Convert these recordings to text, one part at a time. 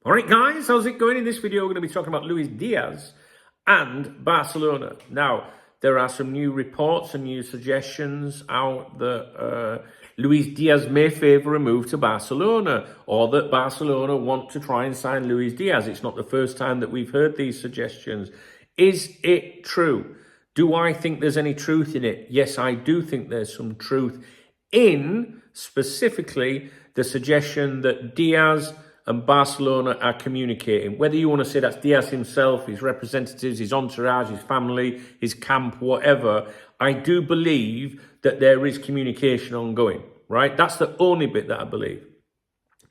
All right, guys, how's it going? In this video, we're going to be talking about Luis Diaz and Barcelona. Now, there are some new reports and new suggestions out that Luis Diaz may favour a move to Barcelona, or that Barcelona want to try and sign Luis Diaz. It's not the first time that we've heard these suggestions. Is it true? Do I think there's any truth in it? Yes, I do think there's some truth in specifically the suggestion that Diaz and Barcelona are communicating. Whether you want to say that's Diaz himself, his representatives, his entourage, his family, his camp, whatever, I do believe that there is communication ongoing, right? That's the only bit that I believe.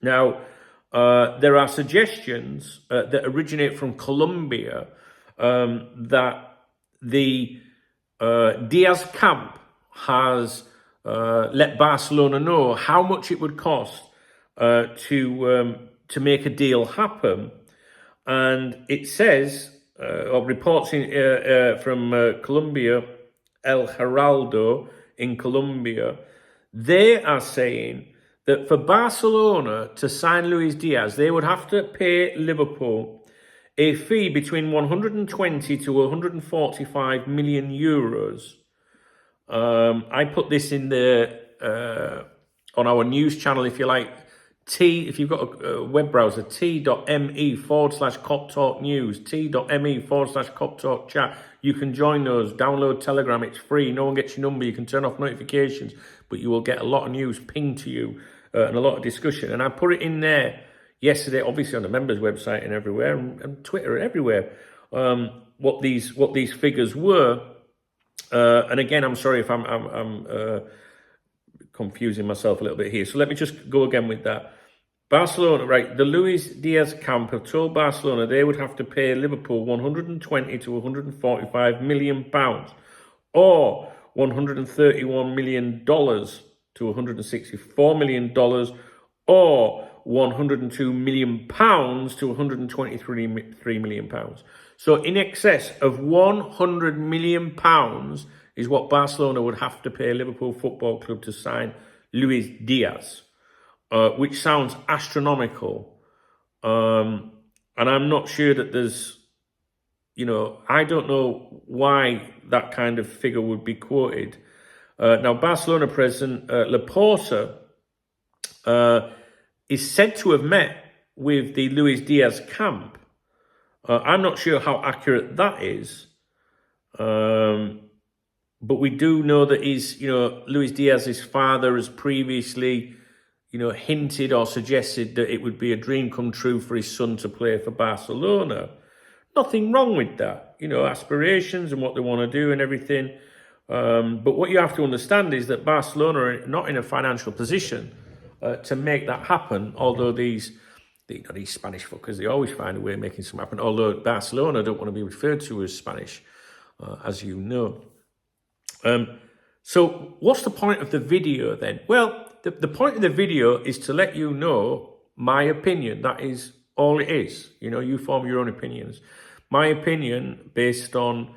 Now, there are suggestions that originate from Colombia that the Diaz camp has let Barcelona know how much it would cost to make a deal happen. And it says, or reports from Colombia, El Heraldo in Colombia, they are saying that for Barcelona to sign Luis Diaz, they would have to pay Liverpool a fee between 120 to 145 million euros. I put this in the on our news channel, if you like. If you've got a web browser, t.me/Cop Talk News, t.me/Cop Talk Chat. You can join those, download Telegram, it's free. No one gets your number, you can turn off notifications, but you will get a lot of news pinged to you and a lot of discussion. And I put it in there yesterday, obviously on the members' website and everywhere, and Twitter and everywhere, what these figures were. And again, I'm sorry if I'm confusing myself a little bit here. So let me just go again with that. Barcelona, right, the Luis Diaz camp have told Barcelona they would have to pay Liverpool 120 to 145 million pounds, or $131 million to $164 million, or 102 million pounds to 123 million pounds. So in excess of 100 million pounds is what Barcelona would have to pay Liverpool Football Club to sign Luis Diaz, which sounds astronomical. And I'm not sure that there's, I don't know why that kind of figure would be quoted. Now, Barcelona president Laporta is said to have met with the Luis Diaz camp. I'm not sure how accurate that is. But we do know that Luis Diaz's father has previously, hinted or suggested that it would be a dream come true for his son to play for Barcelona. Nothing wrong with that, aspirations and what they want to do and everything. But what you have to understand is that Barcelona are not in a financial position to make that happen, although these Spanish fuckers, they always find a way of making something happen, although Barcelona don't want to be referred to as Spanish, as you know. So what's the point of the video then? Well, the point of the video is to let you know my opinion. That is all it is. You form your own opinions. My opinion based on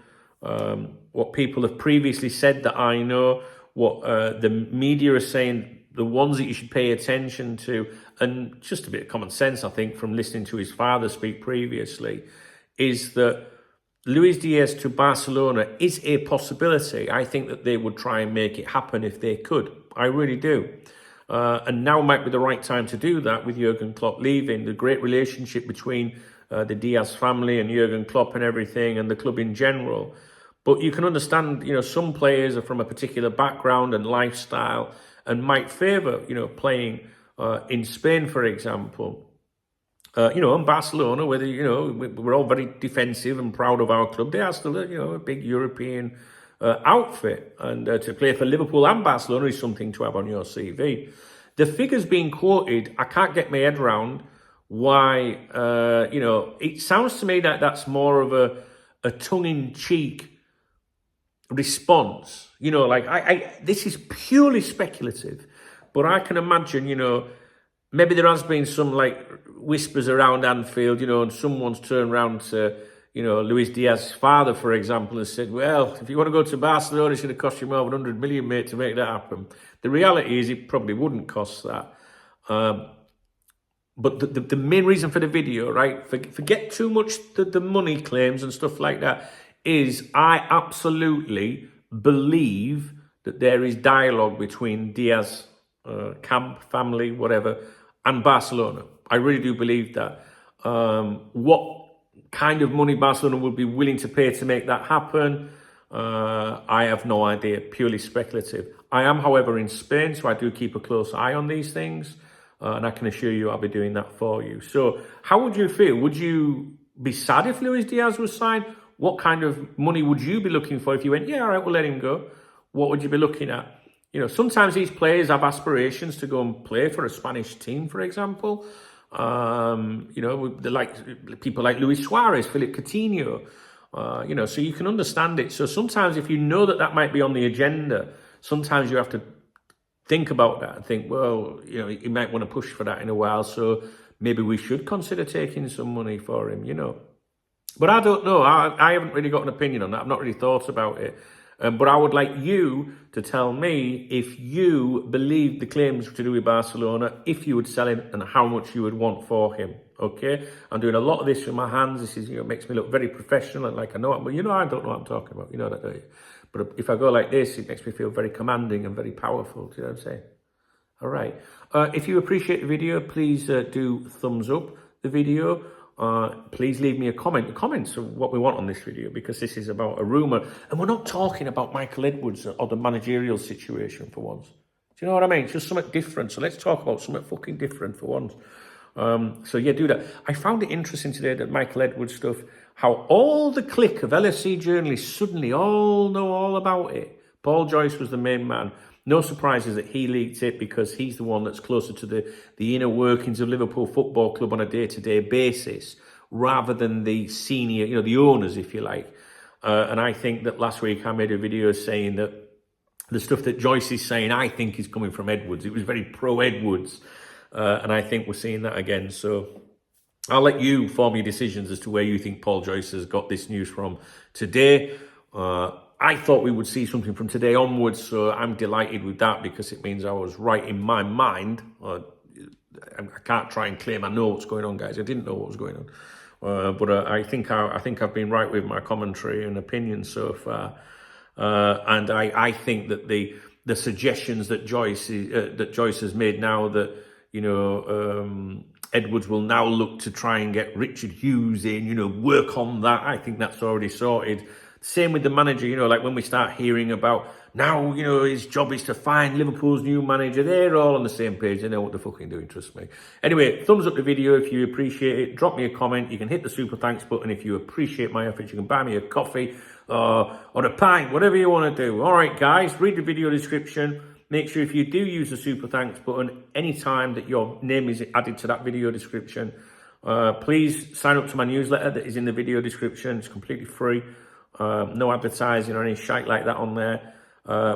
what people have previously said that I know, what the media are saying, the ones that you should pay attention to, and just a bit of common sense, I think, from listening to his father speak previously, is that Luis Diaz to Barcelona is a possibility. I think that they would try and make it happen if they could. I really do. And now might be the right time to do that with Jurgen Klopp leaving, the great relationship between the Diaz family and Jurgen Klopp and everything, and the club in general. But you can understand, some players are from a particular background and lifestyle and might favour, playing in Spain, for example. And Barcelona, whether, we're all very defensive and proud of our club, they are still, a big European outfit. And to play for Liverpool and Barcelona is something to have on your CV. The figures being quoted, I can't get my head around why, it sounds to me that that's more of a tongue-in-cheek response. This is purely speculative, but I can imagine, maybe there has been some whispers around Anfield, and someone's turned around to, Luis Diaz's father, for example, and said, well, if you want to go to Barcelona, it's going to cost you more than 100 million, mate, to make that happen. The reality is it probably wouldn't cost that. But the main reason for the video, right, forget too much the money claims and stuff like that, is I absolutely believe that there is dialogue between Diaz, camp, family, whatever, and Barcelona. I really do believe that. What kind of money Barcelona would be willing to pay to make that happen, I have no idea, purely speculative. I am, however, in Spain, so I do keep a close eye on these things. And I can assure you I'll be doing that for you. So how would you feel? Would you be sad if Luis Diaz was signed? What kind of money would you be looking for if you went, yeah, all right, we'll let him go? What would you be looking at? You know, sometimes these players have aspirations to go and play for a Spanish team, for example. You know, like people like Luis Suarez, Philip Coutinho. You know, so you can understand it. So sometimes if you know that might be on the agenda, sometimes you have to think about that and think, well, you know, you might want to push for that in a while, so maybe we should consider taking some money for him, you know. But I don't know. I haven't really got an opinion on that. I've not really thought about it. But I would like you to tell me if you believe the claims to do with Barcelona, if you would sell him and how much you would want for him, okay? I'm doing a lot of this with my hands. This is, you know, makes me look very professional and like I know it, but you know, I don't know what I'm talking about. You know that, don't you? But if I go like this, it makes me feel very commanding and very powerful. Do you know what I'm saying? All right. If you appreciate the video, please do thumbs up the video. Please leave me a comment. The comments are what we want on this video, because this is about a rumour. And we're not talking about Michael Edwards or the managerial situation for once. Do you know what I mean? It's just something different. So let's talk about something fucking different for once. So yeah, do that. I found it interesting today that Michael Edwards stuff, how all the clique of LFC journalists suddenly all know all about it. Paul Joyce was the main man. No surprises that he leaked it, because he's the one that's closer to the inner workings of Liverpool Football Club on a day-to-day basis, rather than the senior, you know, the owners, if you like. And I think that last week I made a video saying that the stuff that Joyce is saying, I think is coming from Edwards. It was very pro-Edwards. And I think we're seeing that again. So I'll let you form your decisions as to where you think Paul Joyce has got this news from today. I thought we would see something from today onwards, so I'm delighted with that, because it means I was right in my mind. I can't try and claim I know what's going on, guys. I didn't know what was going on, but I think I've been right with my commentary and opinion so far, and I think that the suggestions that Joyce has made now, that, you know, Edwards will now look to try and get Richard Hughes in, you know, work on that. I think that's already sorted. Same with the manager, you know, like when we start hearing about now, you know, his job is to find Liverpool's new manager. They're all on the same page. They know what they're fucking doing, trust me. Anyway, thumbs up the video if you appreciate it. Drop me a comment. You can hit the super thanks button if you appreciate my efforts. You can buy me a coffee or a pint, whatever you want to do. All right, guys, read the video description. Make sure if you do use the super thanks button, anytime that your name is added to that video description, please sign up to my newsletter that is in the video description. It's completely free. No advertising or any shite like that on there.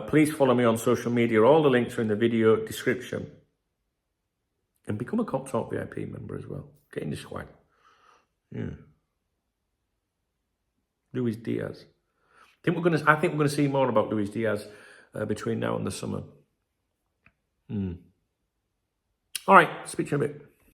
Please follow me on social media. All the links are in the video description. And become a Cop Talk VIP member as well. Get in the squad. Yeah. Luis Diaz. I think we're gonna see more about Luis Diaz between now and the summer. All right, speak to you in a bit.